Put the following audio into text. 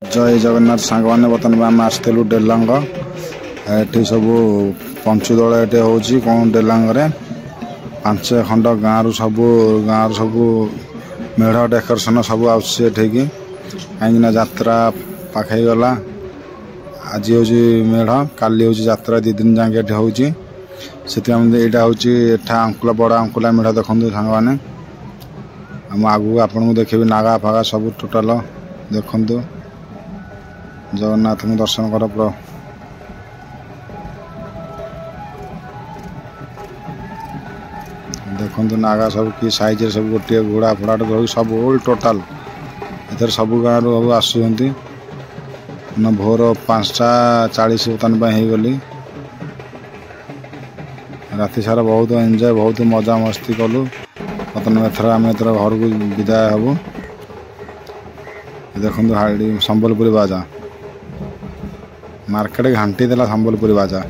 जय जगन्नाथ सांग मैंने बर्तमान आम आसलु डेलांग ये सब पंचुदल ये हूँ कौन डेलांग 5 खंड गाँव सब मेढ़ डेकोरेशन सब आठी कहीं यात्रा पाखे गला आज हूँ मेढ़ काली हूँ यात्रा 2 दिन जाके हूँ से यहाँ हूँ अंकुला बड़ अंकुला मेढ़ देखो सांग मैंने आगू आपन को देखे नागा फागा सब टोटाल देखु जगन्नाथ को दर्शन कर पूरा देखु नागा सब कि साइज सब गोटे घोड़ा फोड़ा सब टोटाल इधर सब गाँव आसुँच भोर 5:40 बर्तमान हो गली राति सारा बहुत एंजॉय बहुत मजा मस्ती कलु बर्तमान एथर आम एथर घर को विदाय हबू देखो हाड़ी संबलपुरी बाजा मार्केट घाटी देला संबलपुरी बाजा।